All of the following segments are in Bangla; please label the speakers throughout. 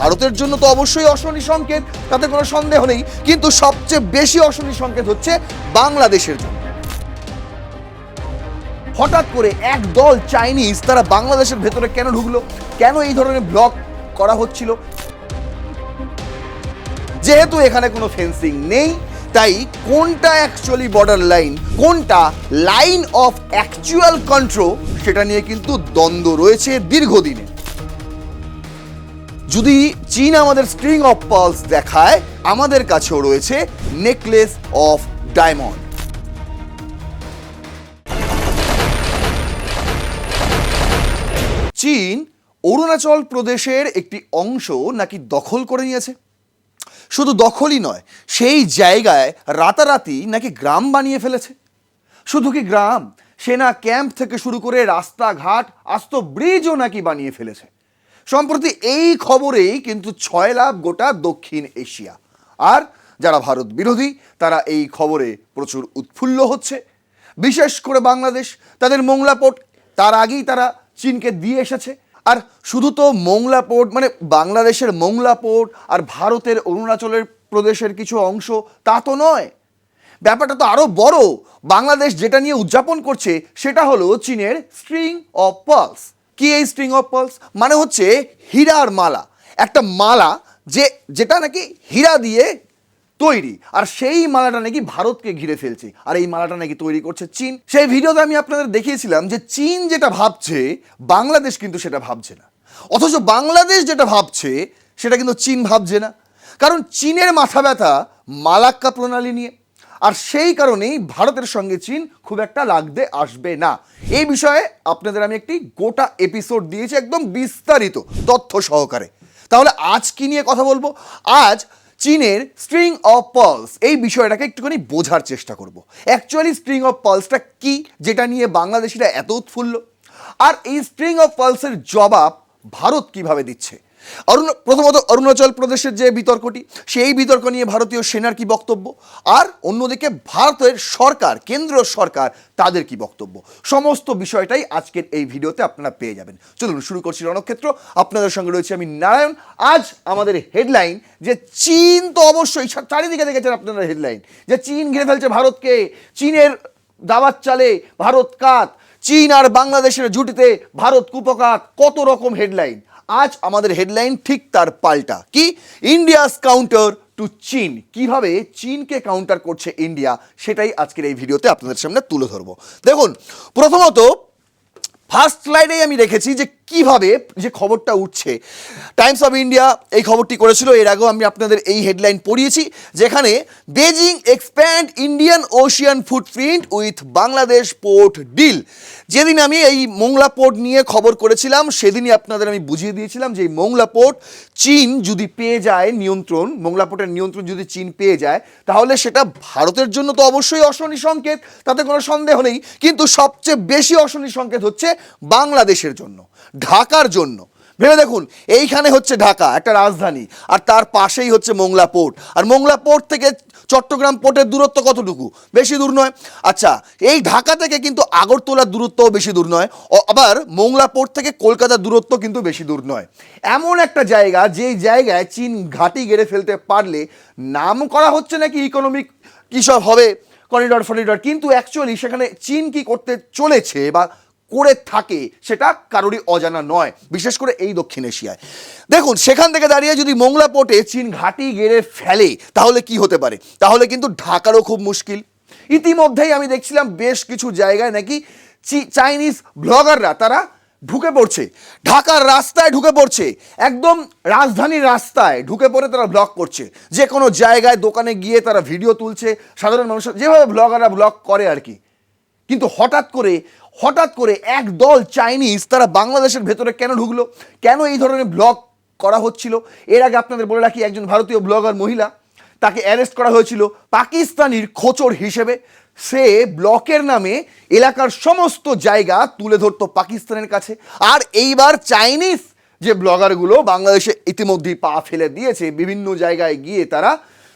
Speaker 1: ভারতের জন্য তো অবশ্যই অশনি সংকেত, তাতে কোনো সন্দেহ নেই, কিন্তু সবচেয়ে বেশি অশনি সংকেত হচ্ছে বাংলাদেশের জন্য। হঠাৎ করে এক দল চাইনিজ তারা বাংলাদেশের ভেতরে কেন ঢুকলো, কেন এই ধরনের ব্লক করা হচ্ছিল? যেহেতু এখানে কোনো ফেন্সিং নেই, তাই কোনটা অ্যাকচুয়ালি বর্ডার লাইন, কোনটা লাইন অফ অ্যাকচুয়াল কন্ট্রোল, সেটা নিয়ে কিন্তু দ্বন্দ্ব রয়েছে দীর্ঘদিনে। যদি চীন আমাদের স্ট্রিং অফ পার্লস দেখায়, আমাদের কাছেও রয়েছে নেকলেস অফ ডায়মন্ড। চীন অরুণাচল প্রদেশের একটি অংশ নাকি দখল করে নিয়েছে। শুধু দখলই নয়, সেই জায়গায় রাতারাতি নাকি গ্রাম বানিয়ে ফেলেছে। শুধু কি গ্রাম, সেনা ক্যাম্প থেকে শুরু করে রাস্তাঘাট, আস্ত ব্রিজও নাকি বানিয়ে ফেলেছে। সম্প্রতি এই খবরেই কিন্তু ছয় লাভ গোটা দক্ষিণ এশিয়া। আর যারা ভারত বিরোধী তারা এই খবরে প্রচুর উৎফুল্ল হচ্ছে। বিশেষ করে বাংলাদেশ, তাদের মোংলা পোর্ট তার আগেই তারা চীনকে দিয়ে এসেছে। আর শুধু তো মোংলা পোর্ট মানে বাংলাদেশের মোংলা পোর্ট আর ভারতের অরুণাচলের প্রদেশের কিছু অংশ, তা তো নয়। ব্যাপারটা তো আরও বড়। বাংলাদেশ যেটা নিয়ে উদযাপন করছে সেটা হলো চীনের স্ট্রিং অফ পার্লস। কি এই স্ট্রিং অফ পার্লস? মানে হচ্ছে হীরার মালা, একটা মালা যেটা নাকি হীরা দিয়ে তৈরি, আর সেই মালাটা নাকি ভারতকে ঘিরে ফেলছে। আর এই মালাটা নাকি তৈরি করছে চীন। সেই ভিডিওতে আমি আপনাদের দেখিয়েছিলাম যে চীন যেটা ভাবছে বাংলাদেশ কিন্তু সেটা ভাবছে না, অথচ বাংলাদেশ যেটা ভাবছে সেটা কিন্তু চীন ভাবছে না। কারণ চীনের মাথা ব্যথা মালাক্কা প্রণালী নিয়ে, আর সেই কারণেই ভারতের সঙ্গে চীন খুব একটা লাগতে আসবে না। এই বিষয়ে আপনাদের আমি একটি গোটা এপিসোড দিয়েছি, একদম বিস্তারিত তথ্য সহকারে। তাহলে আজ কি নিয়ে কথা বলবো? আজ চীনের স্ট্রিং অফ পার্লস এই বিষয়টাকে একটুখানি বোঝার চেষ্টা করব। অ্যাকচুয়ালি স্ট্রিং অফ পার্লসটা কি, যেটা নিয়ে বাংলাদেশিরা এত উৎফুল্ল, আর এই স্ট্রিং অফ পার্লসের জবাব ভারত কিভাবে দিচ্ছে। প্রথমত অরুণাচল প্রদেশের যে বিতর্কটি, সেই বিতর্ক নিয়ে ভারতীয় সেনার কি বক্তব্য, আর অন্যদিকে ভারতের সরকার, কেন্দ্র সরকার, তাদের কি বক্তব্য, সমস্ত বিষয়টাই আজকের এই ভিডিওতে আপনারা পেয়ে যাবেন। চলুন শুরু করছি রণক্ষেত্র। আপনাদের সঙ্গে রয়েছে আমি নারায়ণ। আজ আমাদের হেডলাইন যে চীন তো অবশ্যই চারিদিকে দেখেছেন আপনারা হেডলাইন, যে চীন ঘিরে ফেলছে ভারতকে, চীনের দাবাত চালে ভারত কাত, চীন আর বাংলাদেশের জুটিতে ভারত কুপকাত, কত রকম হেডলাইন। আজ আমাদের হেডলাইন ঠিক তার পাল্টা। কি? ইন্ডিয়াস কাউন্টার টু চীন। কিভাবে চীনকে কাউন্টার করছে ইন্ডিয়া, সেটাই আজকের এই ভিডিওতে আপনাদের সামনে তুলে ধরবো। দেখুন, প্রথমত ফার্স্ট স্লাইডেই আমি রেখেছি যে কিভাবে যে খবরটা উঠছে। টাইমস অফ ইন্ডিয়া এই খবরটি করেছিল, এর আগেও আমি আপনাদের এই হেডলাইন পড়িয়েছি, যেখানে Beijing expand Indian Ocean footprint with Bangladesh port deal. যেদিন আমি এই মোংলা পোর্ট নিয়ে খবর করেছিলাম, সেদিনই আপনাদের আমি বুঝিয়ে দিয়েছিলাম যে এই মোংলা পোর্ট চীন যদি পেয়ে যায় নিয়ন্ত্রণ, মোংলা পোর্টের নিয়ন্ত্রণ যদি চীন পেয়ে যায়, তাহলে সেটা ভারতের জন্য তো অবশ্যই অশনি সংকেত, তাতে কোনো সন্দেহ নেই, কিন্তু সবচেয়ে বেশি অশনি সংকেত হচ্ছে বাংলাদেশের জন্য, ঢাকার জন্য। ভেবে দেখুন, এইখানে হচ্ছে ঢাকা একটা রাজধানী, আর তার পাশেই হচ্ছে মোংলা পোর্ট। আর মোংলা পোর্ট থেকে চট্টগ্রাম পোর্টের দূরত্ব কতটুকু? বেশি দূর নয়। আচ্ছা, এই ঢাকা থেকে কিন্তু আগরতলার দূরত্বও বেশি দূর নয়, আবার মোংলা পোর্ট থেকে কলকাতার দূরত্ব কিন্তু বেশি দূর নয়। এমন একটা জায়গা, যেই জায়গায় চীন ঘাঁটি গেড়ে ফেলতে পারলে নাম করা হচ্ছে নাকি ইকোনমিক কী সব হবে, করিডর ফরিডর, কিন্তু অ্যাকচুয়ালি সেখানে চীন কি করতে চলেছে বা করে থাকে সেটা কারোরই অজানা নয়, বিশেষ করে এই দক্ষিণ এশিয়ায়। দেখুন, সেখান থেকে দাঁড়িয়ে যদি মোংলা পোর্টে চীন ঘাঁটি গেড়ে ফেলে, তাহলে কি হতে পারে? তাহলে কিন্তু ঢাকারও খুব মুশকিল। ইতিমধ্যেই আমি দেখছিলাম বেশ কিছু জায়গায় নাকি চাইনিজ ব্লগাররা তারা ঢুকে পড়ছে, ঢাকার রাস্তায় ঢুকে পড়ছে, একদম রাজধানীর রাস্তায় ঢুকে পড়ে তারা ব্লগ করছে। যে কোনো জায়গায় দোকানে গিয়ে তারা ভিডিও তুলছে, সাধারণ মানুষের যেভাবে ব্লগাররা ব্লগ করে আর কি। কিন্তু হঠাৎ করে এক দল চাইনিজ তারা বাংলাদেশের ভেতরে কেন ঢুকলো, কেন এই ধরনের ব্লগ করা হচ্ছিল? এর আগে আপনাদের বলে রাখি, একজন ভারতীয় ব্লগার মহিলা, তাকে অ্যারেস্ট করা হয়েছিল পাকিস্তানির খোঁচর হিসেবে। সে ব্লকের নামে এলাকার সমস্ত জায়গা তুলে ধরতো পাকিস্তানের কাছে। আর এইবার চাইনিজ যে ব্লগারগুলো বাংলাদেশে ইতিমধ্যেই পা ফেলে দিয়েছে, বিভিন্ন জায়গায় গিয়ে তারা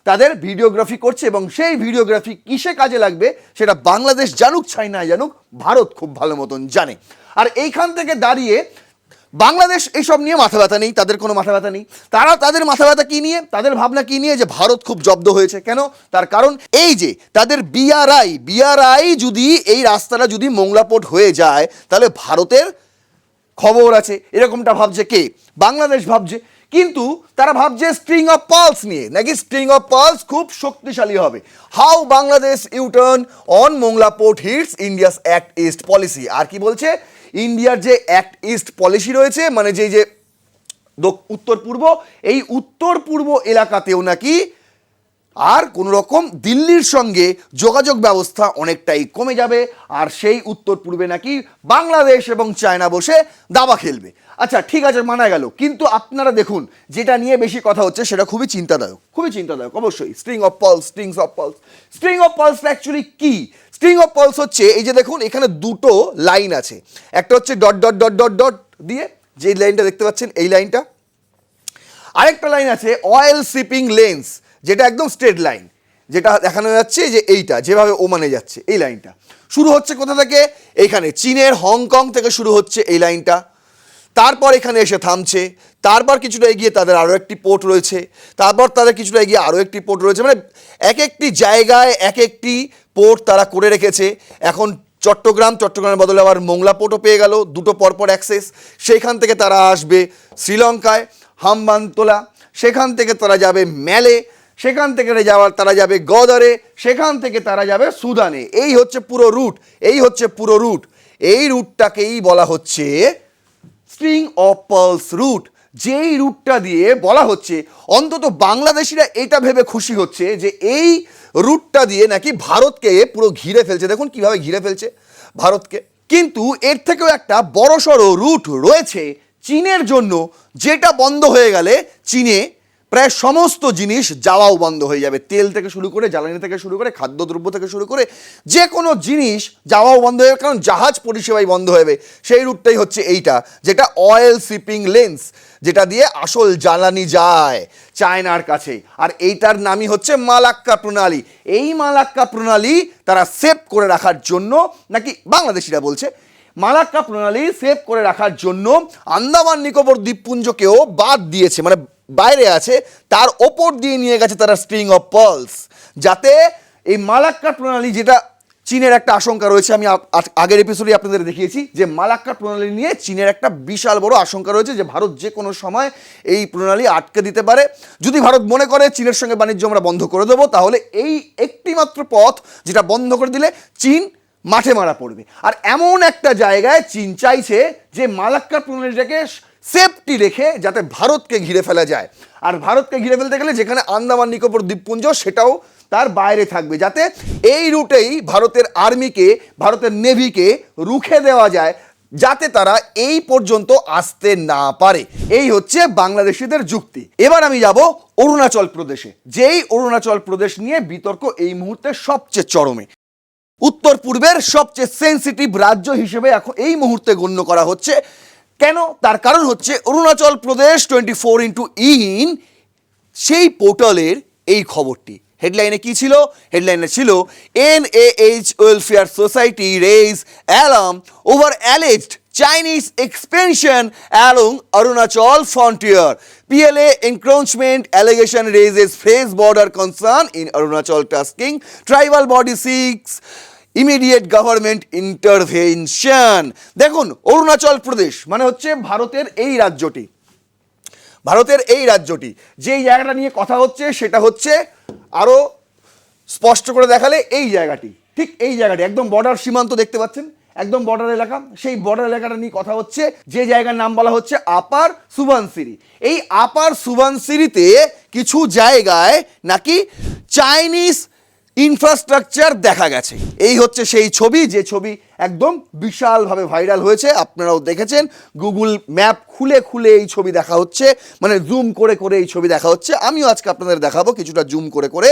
Speaker 1: তাদের ভিডিওগ্রাফি করছে, এবং সেই ভিডিওগ্রাফি কিসে কাজে লাগবে সেটা বাংলাদেশ জানুক চাই না জানুক, ভারত খুব ভালো মতন জানে। আর এইখান থেকে দাঁড়িয়ে বাংলাদেশ এইসব নিয়ে মাথা ব্যথা নেই, তাদের কোনো মাথা ব্যথা নেই। তাদের মাথা ব্যথা কী নিয়ে, তাদের ভাবনা কী নিয়ে, যে ভারত খুব জব্দ হয়েছে। কেন? তার কারণ এই যে তাদের বিআরআই যদি এই রাস্তাটা যদি মোংলা পোর্ট হয়ে যায় তাহলে ভারতের খবর আছে, এরকমটা ভাবছে কে? বাংলাদেশ ভাবছে। কিন্তু তারা ভাবছে স্ট্রিং অফ পার্লস নিয়ে, নাকি স্ট্রিং অফ পার্লস খুব শক্তিশালী হবে। How Bangladesh U turn on Mongla port hits India's act east policy. আর কি বলছে? ইন্ডিয়ার যে অ্যাক্ট ইস্ট পলিসি রয়েছে, মানে যে উত্তর পূর্ব, এই উত্তর পূর্ব এলাকাতেও নাকি আর কোনো রকম দিল্লির সঙ্গে যোগাযোগ ব্যবস্থা অনেকটাই কমে যাবে, আর সেই উত্তর পূর্বে নাকি বাংলাদেশ এবং চায়না বসে দাবা খেলবে। আচ্ছা ঠিক আছে, মানা গেল। কিন্তু আপনারা দেখুন, যেটা নিয়ে বেশি কথা হচ্ছে সেটা খুবই চিন্তাদায়ক অবশ্যই। স্ট্রিং অফ পার্লস অ্যাকচুয়ালি কি? স্ট্রিং অফ পার্লস হচ্ছে এই যে দেখুন, এখানে দুটো লাইন আছে, একটা হচ্ছে dot dot dot dot dot দিয়ে, যে লাইনটা দেখতে পাচ্ছেন এই লাইনটা, আরেকটা লাইন আছে অয়েল শিপিং লেন্স, যেটা একদম স্ট্রেট লাইন, যেটা দেখানো যাচ্ছে যে এইটা যেভাবে ওমানে যাচ্ছে, এই লাইনটা শুরু হচ্ছে কোথা থেকে? এইখানে চীনের হংকং থেকে শুরু হচ্ছে এই লাইনটা, তারপর এখানে এসে থামছে, তারপর কিছুটা এগিয়ে তাদের আরও একটি পোর্ট রয়েছে, তারপর তাদের কিছুটা এগিয়ে আরও একটি পোর্ট রয়েছে, মানে এক একটি জায়গায় এক একটি পোর্ট তারা করে রেখেছে। এখন চট্টগ্রামের বদলে আবার মোংলা পোর্টও পেয়ে গেল, দুটো পরপর অ্যাক্সেস। সেইখান থেকে তারা আসবে শ্রীলঙ্কায় হামবানতোলা, সেখান থেকে তারা যাবে ম্যালে, সেখান থেকে তারা যাবে গদারে, সেখান থেকে তারা যাবে সুদানে। এই হচ্ছে পুরো রুট। এই রুটটাকেই বলা হচ্ছে স্ট্রিং অফ পার্লস রুট। যেই রুটটা দিয়ে বলা হচ্ছে, অন্তত বাংলাদেশিরা এটা ভেবে খুশি হচ্ছে যে এই রুটটা দিয়ে নাকি ভারতকে পুরো ঘিরে ফেলছে। দেখুন কিভাবে ঘিরে ফেলছে ভারতকে। কিন্তু এর থেকেও একটা বড়সড় রুট রয়েছে চীনের জন্য, যেটা বন্ধ হয়ে গেলে চীনে প্রায় সমস্ত জিনিস যাওয়াও বন্ধ হয়ে যাবে। তেল থেকে শুরু করে, জ্বালানি থেকে শুরু করে, খাদ্যদ্রব্য থেকে শুরু করে যে কোনো জিনিস যাওয়াও বন্ধ হয়ে যাবে, কারণ জাহাজ পরিষেবাই বন্ধ হবে। সেই রুটটাই হচ্ছে এইটা, যেটা অয়েল শিপিং লেন্স, যেটা দিয়ে আসল জ্বালানি যায় চায়নার কাছে। আর এইটার নামই হচ্ছে মালাক্কা প্রণালী। এই মালাক্কা প্রণালী তারা সেভ করে রাখার জন্য, নাকি বাংলাদেশিরা বলছে, মালাক্কা প্রণালী সেভ করে রাখার জন্য আন্দামান নিকোবর দ্বীপপুঞ্জকেও বাদ দিয়েছে, মানে বাইরে আছে, তার ওপর দিয়ে নিয়ে গেছে তারা স্ট্রিং অফ পার্লস, যাতে এই মালাক্কা প্রণালী, যেটা চীনের একটা আশঙ্কা রয়েছে, আমি আগের এপিসোডে আপনাদের দেখিয়েছি যে মালাক্কা প্রণালী নিয়ে চীনের একটা বিশাল বড় আশঙ্কা রয়েছে, যে ভারত যে কোনো সময় এই প্রণালী আটকে দিতে পারে। যদি ভারত মনে করে চীনের সঙ্গে বাণিজ্য আমরা বন্ধ করে দেবো, তাহলে এই একটি মাত্র পথ, যেটা বন্ধ করে দিলে চীন মাঠে মারা পড়বে। আর এমন একটা জায়গায় চীন চাইছে যে মালাক্কা প্রণালীটাকে সেফটি রেখে যাতে ভারতকে ঘিরে ফেলা যায়। আর ভারতকে ঘিরে ফেলতে গেলে যেখানে আন্দামান নিকোবর দ্বীপপুঞ্জ, সেটাও তার বাইরে থাকবে, যাতে এই রুটেই ভারতের আর্মিকে, ভারতের নেভিকে রুখে দেওয়া যায়, যাতে তারা এই পর্যন্ত আসতে না পারে। এই হচ্ছে বাংলাদেশিদের যুক্তি। এবার আমি যাব অরুণাচল প্রদেশে, যেই অরুণাচল প্রদেশ নিয়ে বিতর্ক এই মুহূর্তে সবচেয়ে চরমে। উত্তর পূর্বের সবচেয়ে সেন্সিটিভ রাজ্য হিসেবে এখন এই মুহূর্তে গণ্য করা হচ্ছে। কেন? তার কারণ হচ্ছে অরুণাচল প্রদেশ 24/7 সেই পোর্টালের এই খবরটি। হেডলাইনে কি ছিল? হেডলাইনে ছিল NAH welfare society raise alarm over alleged Chinese expansion along Arunachal frontier. PLA encroachment allegation raises fresh border concern in Arunachal tasking. Tribal body seeks immediate government intervention. দেখুন, অরুণাচল প্রদেশ মানে হচ্ছে ভারতের এই রাজ্যটি, যেই জায়গাটা নিয়ে কথা হচ্ছে সেটা হচ্ছে, আরও স্পষ্ট করে দেখালে এই জায়গাটি, ঠিক এই জায়গাটি একদম বর্ডার সীমান্ত দেখতে পাচ্ছেন, একদম বর্ডার এলাকা। সেই বর্ডার এলাকাটা নিয়ে কথা হচ্ছে, যে জায়গার নাম বলা হচ্ছে আপার সুবানসিরি। এই আপার সুবানসিরিতে কিছু জায়গায় নাকি চাইনিজ ইনফ্রাস্ট্রাকচার দেখা গেছে। এই হচ্ছে সেই ছবি, যে ছবি একদম বিশালভাবে ভাইরাল হয়েছে, আপনারাও দেখেছেন। গুগল ম্যাপ খুলে খুলে এই ছবি দেখা হচ্ছে, মানে জুম করে করে এই ছবি দেখা হচ্ছে। আমিও আজকে আপনাদের দেখাবো কিছুটা জুম করে করে।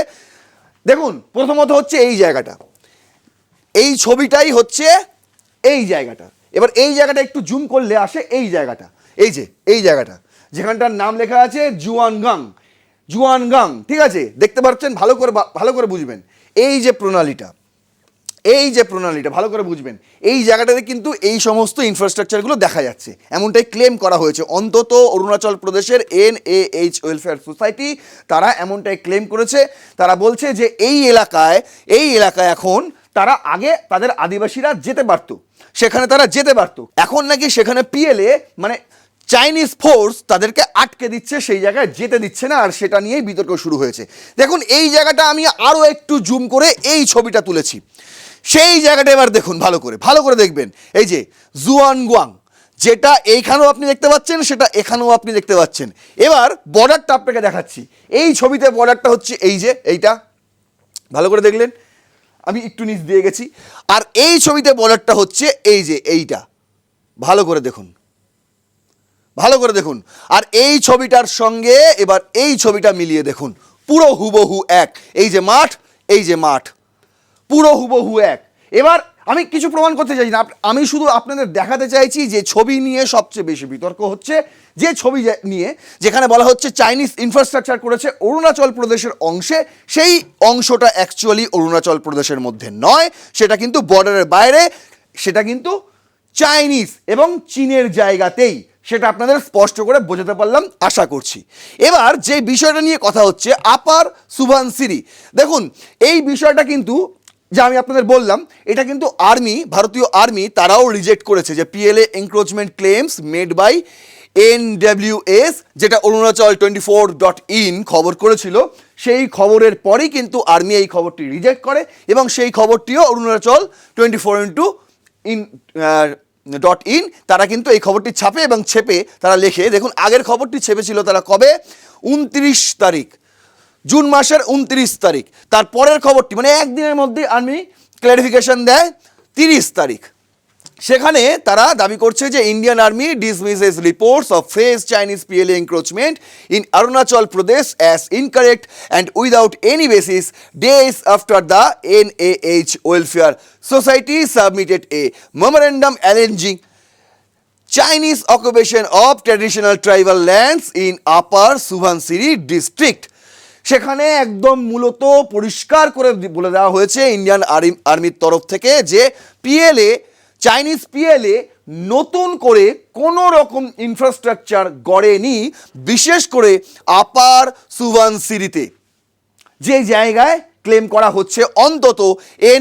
Speaker 1: দেখুন, প্রথমত হচ্ছে এই জায়গাটা, এই ছবিটাই হচ্ছে এই জায়গাটা। এবার এই জায়গাটা একটু জুম করলে আসে এই জায়গাটা, এই জায়গাটা যেখানটার নাম লেখা আছে জুয়ানগাং, ঠিক আছে? দেখতে পাচ্ছেন, ভালো করে বুঝবেন। এই যে প্রণালীটা, এই যে প্রণালীটা ভালো করে বুঝবেন, এই জায়গাটাতে কিন্তু এই সমস্ত ইনফ্রাস্ট্রাকচারগুলো দেখা যাচ্ছে, এমনটাই ক্লেম করা হয়েছে। অন্তত অরুণাচল প্রদেশের NAH ওয়েলফেয়ার সোসাইটি তারা এমনটাই ক্লেম করেছে। তারা বলছে যে এই এলাকায় এখন তারা আগে তাদের আদিবাসীরা যেতে পারতো, সেখানে তারা যেতে পারতো, এখন নাকি সেখানে PLA মানে চাইনিজ ফোর্স তাদেরকে আটকে দিচ্ছে, সেই জায়গায় যেতে দিচ্ছে না, আর সেটা নিয়েই বিতর্ক শুরু হয়েছে। দেখুন এই জায়গাটা আমি আরও একটু জুম করে এই ছবিটা তুলেছি, সেই জায়গাটা এবার দেখুন ভালো করে দেখবেন। এই যে জুয়ানগুয়াং, যেটা এইখানেও আপনি দেখতে পাচ্ছেন, সেটা এখানেও আপনি দেখতে পাচ্ছেন। এবার বর্ডারটা আপনাকে দেখাচ্ছি, এই ছবিতে বর্ডারটা হচ্ছে এই যে এইটা, ভালো করে দেখলেন, আমি একটু নিচ দিয়ে গেছি। আর এই ছবিতে বর্ডারটা হচ্ছে এই যে এইটা, ভালো করে দেখুন। আর এই ছবিটার সঙ্গে এবার এই ছবিটা মিলিয়ে দেখুন, পুরো হুবহু এক। এই যে মাঠ, পুরো হুবহু এক। এবার আমি কিছু প্রমাণ করতে চাইছি না, আমি শুধু আপনাদের দেখাতে চাইছি যে ছবি নিয়ে সবচেয়ে বেশি বিতর্ক হচ্ছে, যে ছবি নিয়ে যেখানে বলা হচ্ছে চাইনিজ ইনফ্রাস্ট্রাকচার করেছে অরুণাচল প্রদেশের অংশে, সেই অংশটা অ্যাকচুয়ালি অরুণাচল প্রদেশের মধ্যে নয়, সেটা কিন্তু বর্ডারের বাইরে, সেটা কিন্তু চাইনিজ এবং চীনের জায়গাতেই। সেটা আপনাদের স্পষ্ট করে বোঝাতে পারলাম আশা করছি। এবার যে বিষয়টা নিয়ে কথা হচ্ছে আপার সুবনসিরি, দেখুন এই বিষয়টা কিন্তু যা আমি আপনাদের বললাম, এটা কিন্তু ভারতীয় আর্মি তারাও রিজেক্ট করেছে, যে PLA encroachment claims made by NWS, যেটা Arunachal24.in খবর করেছিল, সেই খবরের পরেই কিন্তু আর্মি এই খবরটি রিজেক্ট করে, এবং সেই খবরটিও Arunachal24.in তারা কিন্তু এই খবরটি ছাপে, এবং ছেপে তারা লেখে, দেখুন আগের খবরটি ছেপেছিল তারা কবে, 29 তারিখ, জুন মাসের 29 তারিখ। তারপরের খবরটি মানে একদিনের মধ্যে আর্মি ক্লারিফিকেশন দেয় 30 তারিখ। সেখানে তারা দাবি করছে যে Indian army dismisses reports of fresh Chinese PLA encroachment in Arunachal Pradesh as incorrect and without any basis days after the NAH welfare society submitted a memorandum alleging Chinese occupation of traditional tribal lands in Upper Subansiri district। সেখানে একদম মূলত পরিষ্কার করে বলে দেওয়া হয়েছে ইন্ডিয়ান আর্মির তরফ থেকে যে চাইনিজ PLA নতুন করে কোনো রকম ইনফ্রাস্ট্রাকচার গড়েনি, বিশেষ করে আপার সুবনসিরিতে, যে জায়গায় ক্লেম করা হচ্ছে অন্তত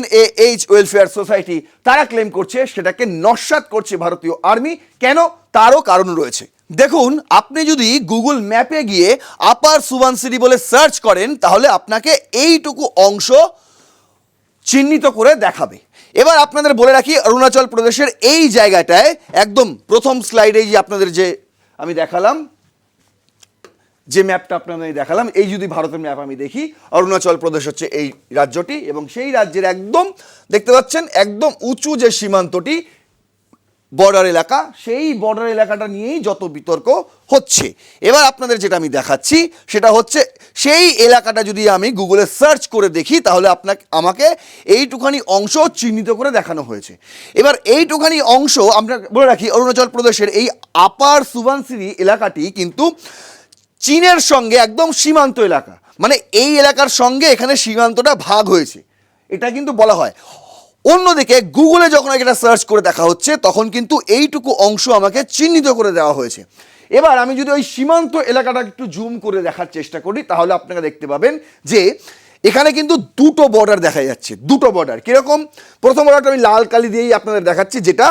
Speaker 1: NAH ওয়েলফেয়ার সোসাইটি তারা ক্লেম করছে, সেটাকে নস্যাৎ করছে ভারতীয় আর্মি। কেন? তারও কারণ রয়েছে। দেখুন আপনি যদি গুগল ম্যাপে গিয়ে আপার সুবনসিরি বলে সার্চ করেন, তাহলে আপনাকে এইটুকু অংশ চিহ্নিত করে দেখাবে। এবার আপনাদের বলে রাখি, অরুণাচল প্রদেশের এই জায়গাটায় একদম প্রথম স্লাইডে যে আপনাদের যে আমি দেখালাম, যে ম্যাপটা আপনাদের দেখালাম, এই যদি ভারতের ম্যাপ আমি দেখি, অরুণাচল প্রদেশ হচ্ছে এই রাজ্যটি, এবং সেই রাজ্যের একদম দেখতে পাচ্ছেন একদম উঁচু যে সীমান্তটি বর্ডার এলাকা, সেই বর্ডার এলাকাটা নিয়েই যত বিতর্ক হচ্ছে। এবার আপনাদের যেটা আমি দেখাচ্ছি সেটা হচ্ছে সেই এলাকাটা যদি আমি গুগলে সার্চ করে দেখি, তাহলে আমাকে এইটুখানি অংশ চিহ্নিত করে দেখানো হয়েছে। এবার এইটুখানি অংশ আমরা বলে রাখি, অরুণাচল প্রদেশের এই আপার সুবনসিরি এলাকাটি কিন্তু চীনের সঙ্গে একদম সীমান্ত এলাকা, মানে এই এলাকার সঙ্গে এখানে সীমান্তটা ভাগ হয়েছে, এটা কিন্তু বলা হয়। অন্যদিকে গুগলে যখন এটা সার্চ করে দেখা হচ্ছে, তখন কিন্তু এইটুকু অংশ আমাকে চিহ্নিত করে দেওয়া হয়েছে। এবার আমি যদি ওই সীমান্ত এলাকাটা একটু জুম করে দেখার চেষ্টা করি, তাহলে আপনারা দেখতে পাবেন যে এখানে কিন্তু দুটো বর্ডার দেখা যাচ্ছে, দুটো বর্ডার। কীরকম? প্রথম বর্ডারটা আমি লাল কালি দিয়েই আপনাদের দেখাচ্ছি, যেটা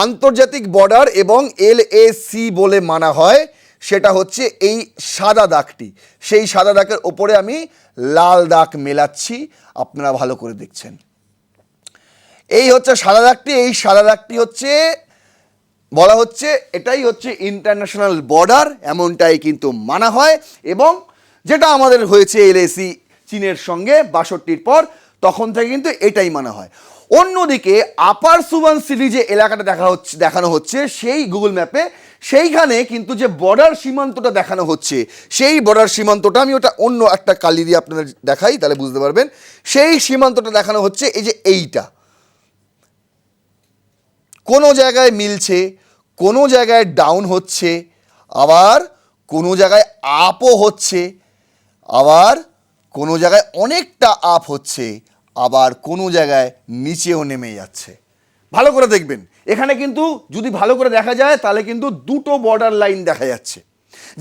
Speaker 1: আন্তর্জাতিক বর্ডার এবং LAC বলে মানা হয়, সেটা হচ্ছে এই সাদা দাগটি। সেই সাদা দাগের ওপরে আমি লাল দাগ মেলাচ্ছি, আপনারা ভালো করে দেখছেন। এই হচ্ছে সাদা দাগটি, এই সাদা দাগটি হচ্ছে বলা হচ্ছে এটাই হচ্ছে ইন্টারন্যাশনাল বর্ডার, এমনটাই কিন্তু মানা হয়, এবং যেটা আমাদের হয়েছে LAC চীনের সঙ্গে 62-র পর, তখন থেকে কিন্তু এটাই মানা হয়। অন্যদিকে আপার সুবনসিরি যে এলাকাটা দেখানো হচ্ছে সেই গুগল ম্যাপে, সেইখানে কিন্তু যে বর্ডার সীমান্তটা দেখানো হচ্ছে, সেই বর্ডার সীমান্তটা আমি ওটা অন্য একটা কালি দিয়ে আপনাদের দেখাই, তাহলে বুঝতে পারবেন। সেই সীমান্তটা দেখানো হচ্ছে এই যে এইটা, কোনো জায়গায় মিলছে, কোনো জায়গায় ডাউন হচ্ছে, আবার কোনো জায়গায় আপও হচ্ছে, আবার কোনো জায়গায় অনেকটা আপ হচ্ছে, আবার কোনো জায়গায় নিচেও নেমে যাচ্ছে। ভালো করে দেখবেন, এখানে কিন্তু যদি ভালো করে দেখা যায় তাহলে কিন্তু দুটো বর্ডার লাইন দেখা যাচ্ছে।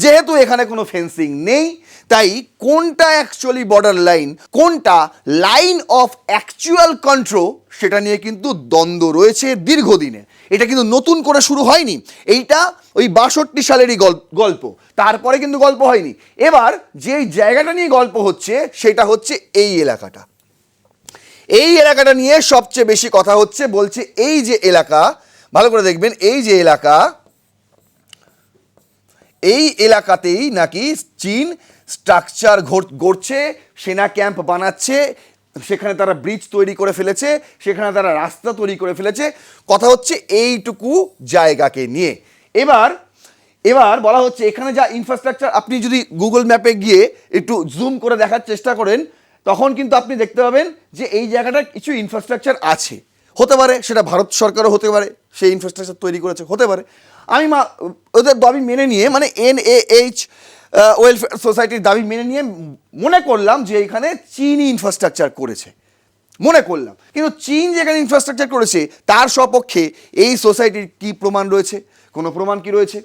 Speaker 1: যেহেতু এখানে কোনো ফেন্সিং নেই, তাই কোনটা অ্যাকচুয়ালি বর্ডার লাইন, কোনটা লাইন অফ অ্যাকচুয়াল কন্ট্রোল, সেটা নিয়ে কিন্তু দ্বন্দ্ব রয়েছে দীর্ঘদিনে। এটা কিন্তু নতুন করে শুরু হয়নি, এইটা ওই 62 সালেরই গল্প, তারপরে কিন্তু গল্প হয়নি। এবার যেই জায়গাটা নিয়ে গল্প হচ্ছে সেটা হচ্ছে এই এলাকাটা। এই এলাকাটা নিয়ে সবচেয়ে বেশি কথা হচ্ছে। বলছে এই যে এলাকা, ভালো করে দেখবেন, এই যে এলাকা, এই এলাকাতেই নাকি চীন স্ট্রাকচার গড়ছে, সেনা ক্যাম্প বানাচ্ছে, সেখানে তারা ব্রিজ তৈরি করে ফেলেছে, সেখানে তারা রাস্তা তৈরি করে ফেলেছে। কথা হচ্ছে এইটুকু জায়গাকে নিয়ে। এবার বলা হচ্ছে এখানে যা ইনফ্রাস্ট্রাকচার, আপনি যদি গুগল ম্যাপে গিয়ে একটু জুম করে দেখার চেষ্টা করেন, তখন কিন্তু আপনি দেখতে পাবেন যে এই জায়গাটার কিছু ইনফ্রাস্ট্রাকচার আছে। হতে পারে সেটা ভারত সরকারও হতে পারে, সেই ইনফ্রাস্ট্রাকচার তৈরি করেছে, হতে পারে। আমি ওদের দাবি মেনে নিয়ে, মানে NAH ওয়েলফেয়ার সোসাইটির দাবি মেনে নিয়ে মনে করলাম যে এখানে চীনই ইনফ্রাস্ট্রাকচার করেছে, মনে করলাম। কিন্তু চীন যেখানে ইনফ্রাস্ট্রাকচার করেছে তার সপক্ষে এই সোসাইটির কি প্রমাণ রয়েছে? কোনো প্রমাণ কি রয়েছে?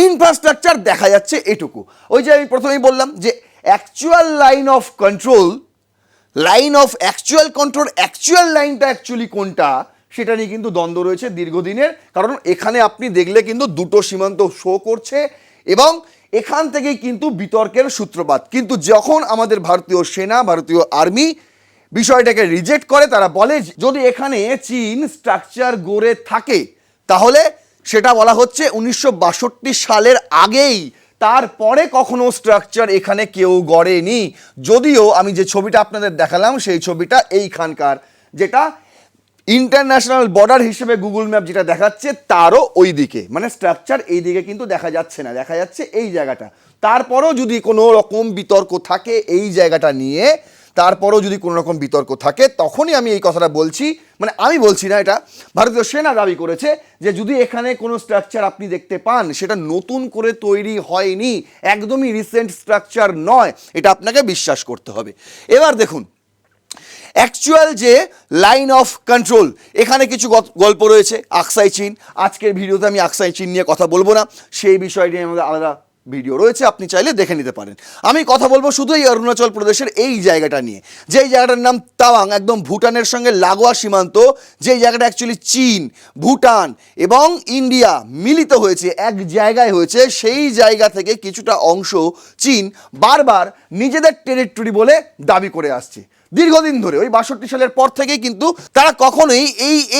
Speaker 1: ইনফ্রাস্ট্রাকচার দেখা যাচ্ছে এটুকু। ওই যে আমি প্রথমেই বললাম যে actual line of control, actual লাইনটা অ্যাকচুয়ালি কোনটা, সেটা নিয়ে কিন্তু দ্বন্দ্ব রয়েছে দীর্ঘদিনের। কারণ এখানে আপনি দেখলে কিন্তু দুটো সীমান্ত শো করছে এবং এখান থেকেই কিন্তু বিতর্কের সূত্রপাত। কিন্তু যখন আমাদের ভারতীয় সেনা, ভারতীয় আর্মি বিষয়টাকে রিজেক্ট করে, তারা বলে যদি এখানে চীন স্ট্রাকচার গড়ে থাকে তাহলে সেটা বলা হচ্ছে 1962 সালের আগেই, তারপরে কখনো স্ট্রাকচার এখানে কেউ গড়েনি। যদিও আমি যে ছবিটা আপনাদের দেখালাম সেই ছবিটা এইখানকার, যেটা ইন্টারন্যাশনাল বর্ডার হিসেবে গুগল ম্যাপ যেটা দেখাচ্ছে তারও ওই দিকে, মানে স্ট্রাকচার এই দিকে কিন্তু দেখা যাচ্ছে না, দেখা যাচ্ছে এই জায়গাটা। তারপরও যদি কোনো রকম বিতর্ক থাকে এই জায়গাটা নিয়ে, তারপরও যদি কোনো রকম বিতর্ক থাকে, তখনই আমি এই কথাটা বলছি। মানে আমি বলছি না, এটা ভারতীয় সেনা দাবি করেছে যে যদি এখানে কোনো স্ট্রাকচার আপনি দেখতে পান সেটা নতুন করে তৈরি হয়নি, একদমই রিসেন্ট স্ট্রাকচার নয়, এটা আপনাকে বিশ্বাস করতে হবে। এবার দেখুন অ্যাকচুয়াল যে লাইন অফ কন্ট্রোল, এখানে কিছু গল্প রয়েছে আকসাই চীন। আজকের ভিডিওতে আমি আকসাই চীন নিয়ে কথা বলবো না, সেই বিষয়টি আমাদের আলাদা ভিডিও রয়েছে, আপনি চাইলে দেখে নিতে পারেন। আমি কথা বলবো শুধু এই অরুণাচল প্রদেশের এই জায়গাটা নিয়ে, যেই জায়গাটার নাম তাওয়াং, একদম ভুটানের সঙ্গে লাগোয়া সীমান্ত, যেই জায়গাটা অ্যাকচুয়ালি চীন, ভুটান এবং ইন্ডিয়া মিলিত হয়েছে, এক জায়গায় হয়েছে। সেই জায়গা থেকে কিছুটা অংশ চীন বারবার নিজেদের টেরিটরি বলে দাবি করে আসছে দীর্ঘদিন ধরে। ওই 62 সালের পর থেকেই কিন্তু তারা কখনোই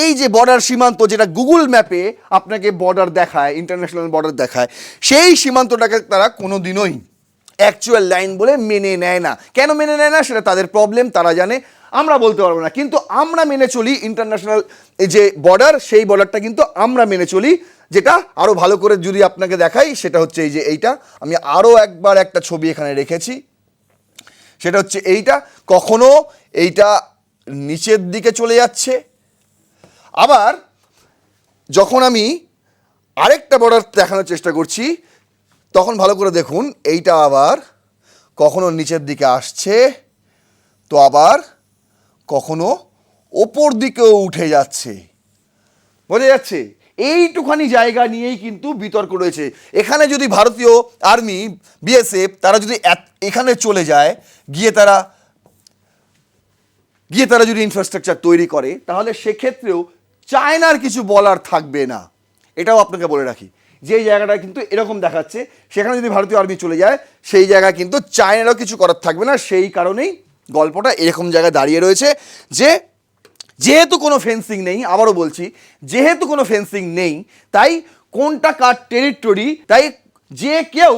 Speaker 1: এই যে বর্ডার সীমান্ত, যেটা গুগল ম্যাপে আপনাকে বর্ডার দেখায়, ইন্টারন্যাশনাল বর্ডার দেখায়, সেই সীমান্তটাকে তারা কোনোদিনই অ্যাকচুয়াল লাইন বলে মেনে নেয় না। কেন মেনে নেয় না সেটা তাদের প্রবলেম, তারা জানে, আমরা বলতে পারবো না। কিন্তু আমরা মেনে চলি ইন্টারন্যাশনাল যে বর্ডার, সেই বর্ডারটা কিন্তু আমরা মেনে চলি। যেটা আরও ভালো করে যদি আপনাকে দেখাই সেটা হচ্ছে এই যে এইটা, আমি আরও একবার একটা ছবি এখানে রেখেছি, সেটা হচ্ছে এইটা। কখনো এইটা নিচের দিকে চলে যাচ্ছে, আবার যখন আমি আরেকটা বর্ডার দেখানোর চেষ্টা করছি তখন ভালো করে দেখুন, এইটা আবার কখনো নিচের দিকে আসছে, তো আবার কখনো ওপর দিকেও উঠে যাচ্ছে। বোঝা যাচ্ছে? এইটুখানি জায়গা নিয়েই কিন্তু বিতর্ক রয়েছে। এখানে যদি ভারতীয় আর্মি, BSF তারা যদি এখানে চলে যায়, গিয়ে তারা যদি ইনফ্রাস্ট্রাকচার তৈরি করে, তাহলে সেক্ষেত্রেও চায়নার কিছু বলার থাকবে না। এটাও আপনাকে বলে রাখি, যে জায়গাটা কিন্তু এরকম দেখাচ্ছে, সেখানে যদি ভারতীয় আর্মি চলে যায় সেই জায়গায় কিন্তু চায়নারও কিছু করার থাকবে না। সেই কারণেই গল্পটা এরকম জায়গায় দাঁড়িয়ে রয়েছে যে যেহেতু কোনো ফেন্সিং নেই, আবারও বলছি, যেহেতু কোনো ফেন্সিং নেই, তাই কোনটা কার টেরিটরি, তাই যে কেউ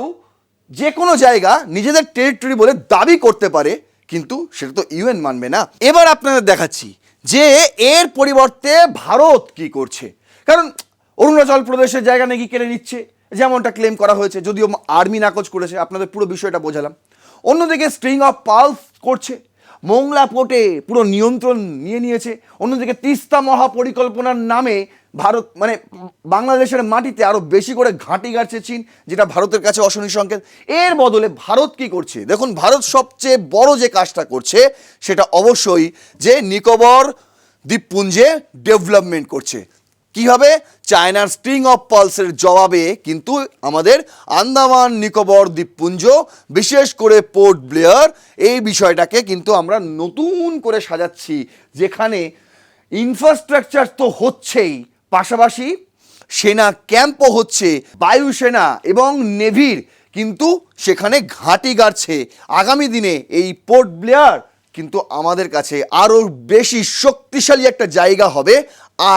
Speaker 1: যে কোনো জায়গা নিজেদের টেরিটরি বলে দাবি করতে পারে, কিন্তু সেটা তো UN মানবে না। এবার আপনাদের দেখাচ্ছি যে এর পরিবর্তে ভারত কি করছে। কারণ অরুণাচল প্রদেশের জায়গা নাকি কেড়ে নিচ্ছে, যেমনটা ক্লেম করা হয়েছে, যদিও আর্মি নাকচ করেছে, আপনাদের পুরো বিষয়টা বোঝালাম। অন্যদিকে স্ট্রিং অফ পালস করছে, মোংলা পোর্টে পুরো নিয়ন্ত্রণ নিয়ে নিয়েছে। অন্যদিকে তিস্তা মহাপরিকল্পনার নামে ভারত মানে বাংলাদেশের মাটিতে আরও বেশি করে ঘাঁটি গাড়ছে চীন, যেটা ভারতের কাছে অশনি সংকেত। এর বদলে ভারত কি করছে দেখুন, ভারত সবচেয়ে বড় যে কাজটা করছে সেটা অবশ্যই যে নিকোবর দ্বীপপুঞ্জে ডেভেলপমেন্ট করছে। কীভাবে? চায়নার স্ট্রিং অফ পালসের জবাবে কিন্তু আমাদের আন্দামান নিকোবর দ্বীপপুঞ্জ, বিশেষ করে পোর্ট ব্লেয়ার, এই বিষয়টাকে কিন্তু আমরা নতুন করে সাজাচ্ছি, যেখানে ইনফ্রাস্ট্রাকচার তো হচ্ছেই, পাশাপাশি সেনা ক্যাম্পও হচ্ছে, বায়ুসেনা এবং নেভির কিন্তু সেখানে ঘাঁটি গাড়ছে। আগামী দিনে এই পোর্ট ব্লেয়ার কিন্তু আমাদের কাছে আরও বেশি শক্তিশালী একটা জায়গা হবে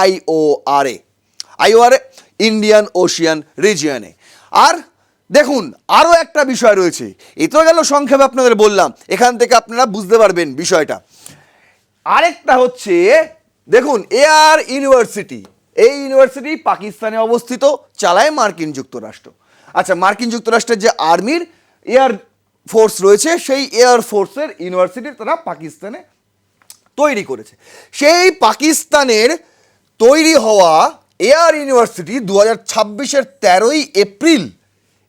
Speaker 1: আইওআরএ, ইন্ডিয়ান ওশিয়ান রিজিয়নে। আর দেখুন, আরও একটা বিষয় রয়েছে, এ তো গেল সংক্ষেপে আপনাদের বললাম, এখান থেকে আপনারা বুঝতে পারবেন বিষয়টা। আরেকটা হচ্ছে দেখুন, এয়ার ইউনিভার্সিটি, এই ইউনিভার্সিটি পাকিস্তানে অবস্থিত, চালায় মার্কিন যুক্তরাষ্ট্র। আচ্ছা, মার্কিন যুক্তরাষ্ট্রের যে আর্মির এয়ার ফোর্স রয়েছে, সেই এয়ার ফোর্সের ইউনিভার্সিটি তারা পাকিস্তানে তৈরি করেছে। সেই পাকিস্তানের তৈরি হওয়া এয়ার ইউনিভার্সিটি 2026-এর 13ই এপ্রিল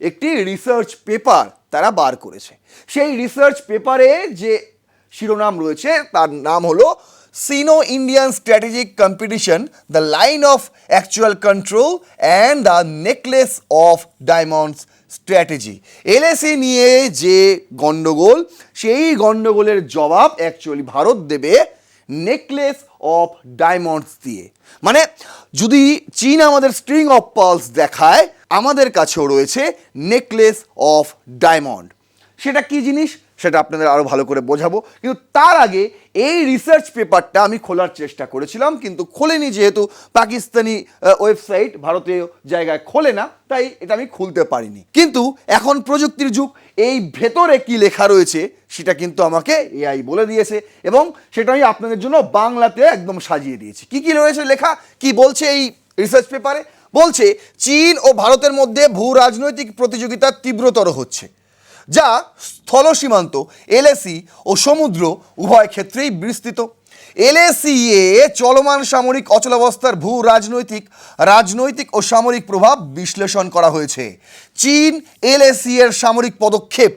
Speaker 1: একটি রিসার্চ পেপার তারা বার করেছে। সেই রিসার্চ পেপারে যে শিরোনাম রয়েছে তার নাম হলো Sino Indian strategic competition, the line of actual control and the necklace of diamonds strategy. LAC নিয়ে যে গণ্ডগোল, সেই গণ্ডগোলের জবাব অ্যাকচুয়ালি ভারত দেবে নেকলেস অফ ডায়মন্ডস দিয়ে। মানে যদি চীন আমাদের স্ট্রিং অফ পার্লস দেখায়, আমাদের কাছেও রয়েছে নেকলেস অফ ডায়মন্ড। সেটা কি জিনিস সেটা আপনাদের আরও ভালো করে বোঝাবো, কিন্তু তার আগে এই রিসার্চ পেপারটা আমি খোলার চেষ্টা করেছিলাম, কিন্তু খোলেনি, যেহেতু পাকিস্তানি ওয়েবসাইট ভারতীয় জায়গায় খোলে না, তাই এটা আমি খুলতে পারিনি। কিন্তু এখন প্রযুক্তির যুগ, এই ভেতরে কি লেখা রয়েছে সেটা কিন্তু আমাকে এআই বলে দিয়েছে, এবং সেটা আমি আপনাদের জন্য বাংলাতে একদম সাজিয়ে দিয়েছি। কি কি রয়েছে লেখা, কি বলছে এই রিসার্চ পেপারে? বলছে চীন ও ভারতের মধ্যে ভূ রাজনৈতিক প্রতিযোগিতা তীব্রতর হচ্ছে, যা স্থল সীমান্ত, এলএসি ও সমুদ্র উভয় ক্ষেত্রেই বিস্তৃত। এলএসি এ চলমান সামরিক অচলাবস্থার ভূ রাজনৈতিক ও সামরিক প্রভাব বিশ্লেষণ করা হয়েছে। চীন এলএসি এর সামরিক পদক্ষেপ,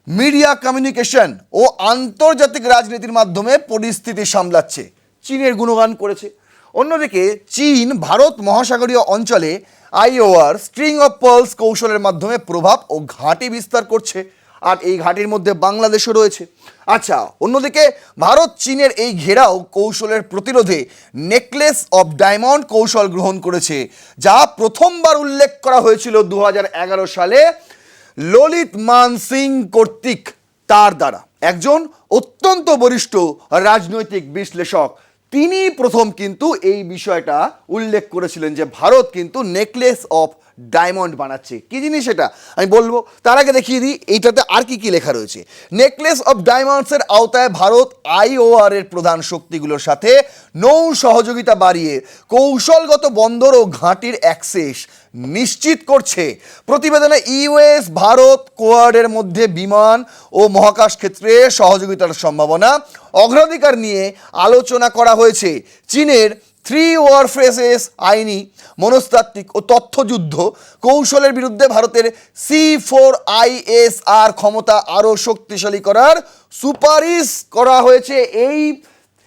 Speaker 1: মিডিয়া কমিউনিকেশন ও আন্তর্জাতিক রাজনীতির মাধ্যমে পরিস্থিতি সামলাচ্ছে, চীনের গুণগান করেছে। অন্যদিকে চীন ভারত মহাসাগরীয় অঞ্চলে আইওআর স্ট্রিং অফ পার্লস কৌশলের মাধ্যমে প্রভাব ও ঘাঁটি বিস্তার করছে, আর এই ঘাঁটির মধ্যে বাংলাদেশও রয়েছে। আচ্ছা, অন্যদিকে ভারত চীনের এই ঘেরাও কৌশলের প্রতিরোধে নেকলেস অফ ডায়মন্ড কৌশল গ্রহণ করেছে, যা প্রথমবার উল্লেখ করা হয়েছিল 2011 সালে ললিত মান সিং কর্তৃক, তার দ্বারা, একজন অত্যন্ত বরিষ্ঠ রাজনৈতিক বিশ্লেষক। তিনি প্রথম কিন্তু এই বিষয়টা উল্লেখ করেছিলেন যে ভারত কিন্তু নেকলেস অফ ডায়মন্ড বানাচ্ছে। কি জিনিস এটা আমি বলবো, তার আগে দেখিয়ে দিই এইটাতে আর কি কি লেখা রয়েছে। নেকলেস অফ ডায়মন্ডসের আওতায় ভারত আইওআর এর প্রধান শক্তিগুলোর সাথে নৌ সহযোগিতা বাড়িয়ে কৌশলগত বন্দর ও ঘাঁটির অ্যাক্সেস নিশ্চিত করছে। প্রতিবেদনে ইউএস ভারত কোয়াডের মধ্যে বিমান ও মহাকাশ ক্ষেত্রে সহযোগিতার সম্ভাবনা অগ্রাধিকার নিয়ে আলোচনা করা হয়েছে। চীনের 3 ওয়ারফেসেস আইনি, মনস্তাত্ত্বিক ও তথ্যযুদ্ধ কৌশলের বিরুদ্ধে ভারতের C4ISR ক্ষমতা আরও শক্তিশালী করার সুপারিশ করা হয়েছে। এই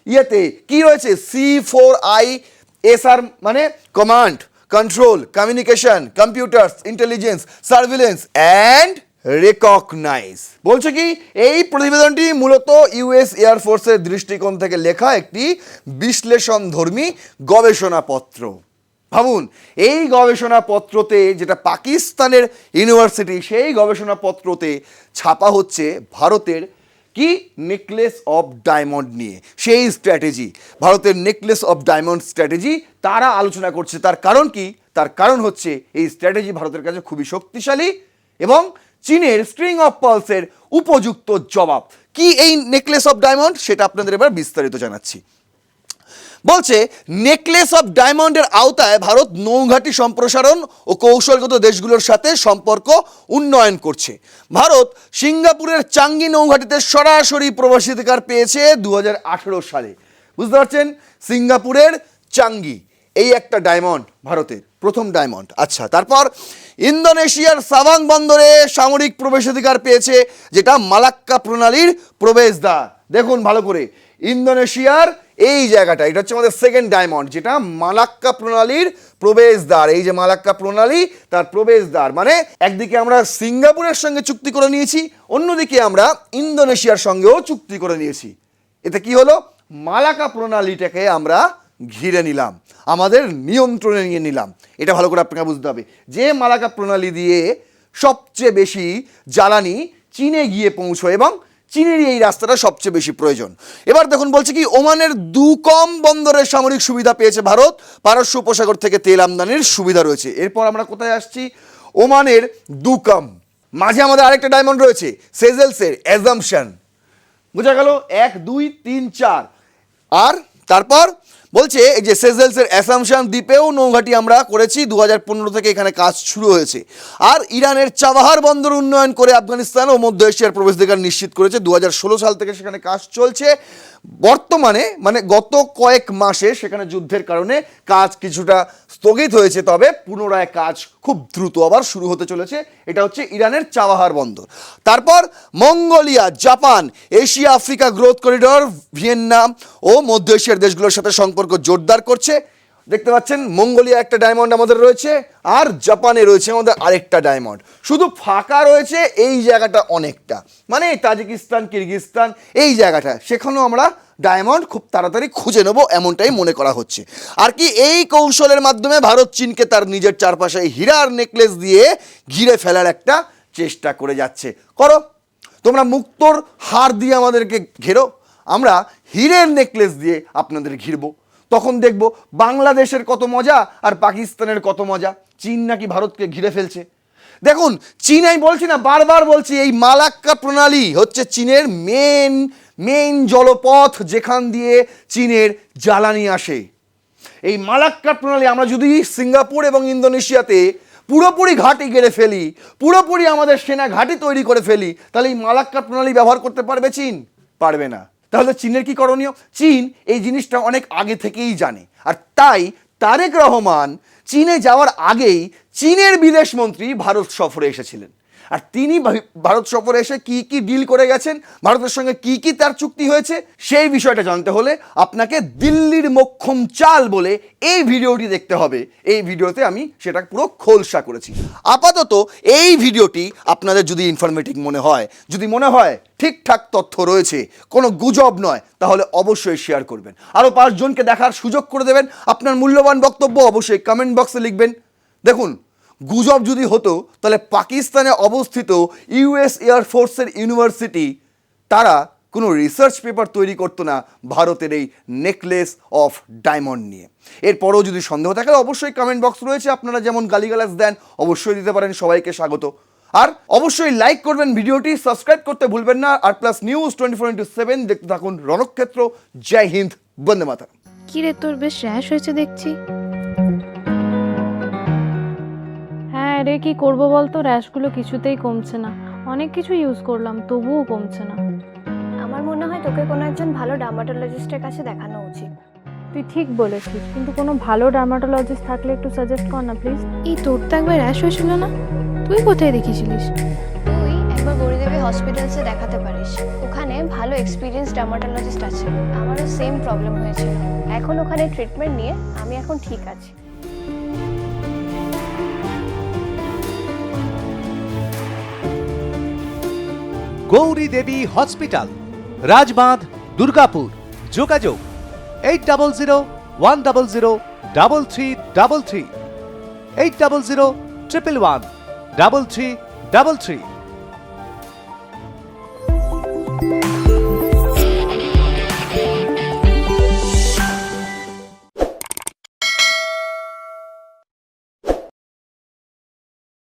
Speaker 1: ইয়েতে কি রয়েছে? C4ISR মানে command, control, communication, computers, intelligence, surveillance and recognise. বলছে কি, এই প্রতিবেদনটি মূলত ইউএস এয়ারফোর্সের দৃষ্টিকোণ থেকে লেখা একটি বিশ্লেষণধর্মী গবেষণাপত্র। ভাবুন, এই গবেষণাপত্রতে, যেটা পাকিস্তানের ইউনিভার্সিটি, সেই গবেষণাপত্রতে ছাপা হচ্ছে ভারতের কি নেকলেস অফ ডায়মন্ড নিয়ে, সেই স্ট্র্যাটেজি, ভারতের নেকলেস অফ ডায়মন্ড স্ট্র্যাটেজি তারা আলোচনা করছে। তার কারণ কি? তার কারণ হচ্ছে এই স্ট্র্যাটেজি ভারতের কাছে খুবই শক্তিশালী এবং চীনের স্ট্রিং অফ পালসের উপযুক্ত জবাব। কি এই নেকলেস অফ ডায়মন্ড, সেটা আপনাদের এবার বিস্তারিত জানাচ্ছি। বলছে নেকলেস অফ ডায়মন্ডের আওতায় ভারত নৌঘাটি সম্প্রসারণ ও কৌশলগত দেশগুলোর সাথে সম্পর্ক উন্নয়ন করছে। ভারত সিঙ্গাপুরের চাঙ্গি নৌঘাটিতে সরাসরি প্রবেশাধিকার পেয়েছে 2018 সালে। বুঝতে পারছেন, সিঙ্গাপুরের চাঙ্গি এই একটা ডায়মন্ড, ভারতের প্রথম ডায়মন্ড। আচ্ছা, তারপর ইন্দোনেশিয়ার সাভাং বন্দরে সামরিক প্রবেশাধিকার পেয়েছে, যেটা মালাক্কা প্রণালীর প্রবেশদ্বার। দেখুন ভালো করে, ইন্দোনেশিয়ার এই জায়গাটা, এটা হচ্ছে আমাদের সেকেন্ড ডায়মন্ড, যেটা মালাক্কা প্রণালীর প্রবেশদ্বার। এই যে মালাক্কা প্রণালী, তার প্রবেশদ্বার, মানে একদিকে আমরা সিঙ্গাপুরের সঙ্গে চুক্তি করে নিয়েছি, অন্যদিকে আমরা ইন্দোনেশিয়ার সঙ্গেও চুক্তি করে নিয়েছি। এতে কি হলো, মালাক্কা প্রণালীটাকে আমরা ঘিরে নিলাম, আমাদের নিয়ন্ত্রণে নিয়ে নিলাম। এটা ভালো করে আপনাকে বুঝতে হবে যে মালাক্কা প্রণালী দিয়ে সবচেয়ে বেশি জ্বালানি চীনে গিয়ে পৌঁছয় এবং চীনেরই এই রাস্তাটা সবচেয়ে বেশি প্রয়োজন। এবার দেখুন বলছে কি, ওমানের দুকম বন্দরের সামরিক সুবিধা পেয়েছে ভারত, পারস্য উপসাগর থেকে তেল আমদানির সুবিধা রয়েছে। এরপর আমরা কোথায় আসছি, ওমানের দুকম, মাঝে আমাদের আরেকটা ডায়মন্ড রয়েছে সেজেলসের অ্যাজাম্পশন। বোঝা গেল 1 2 3 4। আর তারপর বলছে এই যে সেজেলসের অ্যাসামশন দ্বীপেও নৌঘাটি আমরা করেছি, 2015 থেকে এখানে কাজ শুরু হয়েছে। আর ইরানের চাবাহার বন্দর উন্নয়ন করে আফগানিস্তান ও মধ্য এশিয়ার প্রবেশাধিকার নিশ্চিত করেছে, 2016 সাল থেকে সেখানে কাজ চলছে। বর্তমানে মানে গত কয়েক মাসে সেখানে যুদ্ধের কারণে কাজ কিছুটা স্থগিত হয়েছে, তবে পুনরায় কাজ খুব দ্রুত আবার শুরু হতে চলেছে। এটা হচ্ছে ইরানের চাবাহার বন্দর। তারপর Mongolia, Japan, Asia Africa growth corridor, Vietnam ও মধ্য এশিয়ার দেশগুলোর সাথে সম্পর্ক জোরদার করছে। দেখতে পাচ্ছেন মঙ্গোলিয়া একটা ডায়মন্ড আমাদের রয়েছে, আর জাপানে রয়েছে আমাদের আরেকটা ডায়মন্ড। শুধু ফাঁকা রয়েছে এই জায়গাটা অনেকটা, মানে তাজিকিস্তান, কিরগিজস্তান এই জায়গাটা, সেখানেও আমরা ডায়মন্ড খুব তাড়াতাড়ি খুঁজে নেব এমনটাই মনে করা হচ্ছে। আর কি এই কৌশলের মাধ্যমে ভারত চীনকে তার নিজের চারপাশে হীরার নেকলেস দিয়ে ঘিরে ফেলার একটা চেষ্টা করে যাচ্ছে। করো, তোমরা মুক্তোর হার দিয়ে আমাদেরকে ঘেরো, আমরা হীরের নেকলেস দিয়ে আপনাদের ঘিরবো। তখন দেখব বাংলাদেশের কত মজা আর পাকিস্তানের কত মজা। চীন নাকি ভারতকে ঘিরে ফেলছে। দেখুন, চীন, আমি বলছি না, বারবার বলছি, এই মালাক্কা প্রণালী হচ্ছে চীনের মেন জলপথ, যেখান দিয়ে চীনের জ্বালানি আসে। এই মালাক্কা প্রণালী আমরা যদি সিঙ্গাপুর এবং ইন্দোনেশিয়াতে পুরোপুরি ঘাঁটি গেড়ে ফেলি, পুরোপুরি আমাদের সেনা ঘাঁটি তৈরি করে ফেলি, তাহলে এই মালাক্কা প্রণালী ব্যবহার করতে পারবে চীন? পারবে না। তাহলে চীনের কি করণীয়? চীন এই জিনিসটা অনেক আগে থেকেই জানে, আর তাই তারেক রহমান চীনে যাওয়ার আগেই চীনের বিদেশমন্ত্রী ভারত সফরে এসেছিলেন। আর তিনি ভারত সফরে এসে কি কি ডিল করে গেছেন, ভারতের সঙ্গে কি কি তার চুক্তি হয়েছে, সেই বিষয়টা জানতে হলে আপনাকে দিল্লির মোক্ষম চাল বলে এই ভিডিওটি দেখতে হবে। এই ভিডিওতে আমি সেটা পুরো খোলসা করেছি। আপাতত এই ভিডিওটি আপনাদের যদি ইনফরমেটিভ মনে হয়, যদি মনে হয় ঠিকঠাক তথ্য রয়েছে, কোনো গুজব নয়, তাহলে অবশ্যই শেয়ার করবেন, আরও 5 জনকে দেখার সুযোগ করে দেবেন। আপনার মূল্যবান বক্তব্য অবশ্যই কমেন্ট বক্সে লিখবেন। দেখুন, গুজব যদি হতো তাহলে পাকিস্তানে অবস্থিত ইউএস এয়ারফোর্সের ইউনিভার্সিটি তারা কোনো রিসার্চ পেপার তৈরি করতো না ভারতের এই নেকলেস অফ ডায়মন্ড নিয়ে। এরপরও যদি সন্দেহ থাকে অবশ্যই কমেন্ট বক্স রয়েছে, আপনারা যেমন গালিগালাজ দেন অবশ্যই দিতে পারেন। সবাইকে স্বাগত। আর অবশ্যই লাইক করবেন ভিডিওটি, সাবস্ক্রাইব করতে ভুলবেন না। আর প্লাস নিউজ 24x7 দেখতে থাকুন। রণক্ষেত্র। জয় হিন্দ, বন্দে মাতরম।
Speaker 2: কি রে, তোর বেশ র্যাশ হয়েছে দেখছি। হ্যাঁ রে, কি করবো বলতো, র্যাশগুলো কিছুতেই কমছে না। অনেক কিছু ইউজ করলাম তবুও কমছে না।
Speaker 3: আমার মনে হয় তোকে কোনো একজন ভালো ডার্মাটোলজিস্টের কাছে দেখানো উচিত।
Speaker 2: তুই ঠিক বলেছিস, কিন্তু কোনো ভালো ডার্মাটোলজিস্ট থাকলে একটু সাজেস্ট কর না প্লিজ। এই তোর তো একবার র্যাশ হয়েছিল না, তুই কোথায় দেখিয়েছিলিস?
Speaker 3: তুই একবার গৌরীদেবী হসপিটালসে দেখাতে পারিস, ওখানে ভালো এক্সপিরিয়েন্স ডার্মাটোলজিস্ট আছে। আমারও সেম প্রবলেম হয়েছিল, এখন ওখানে ট্রিটমেন্ট নিয়ে আমি এখন ঠিক আছি।
Speaker 4: গৌরী দেবী হসপিটাল, রাজবাঁধ, দুর্গাপুর। যোগাযোগ 8001003333, 8001113333।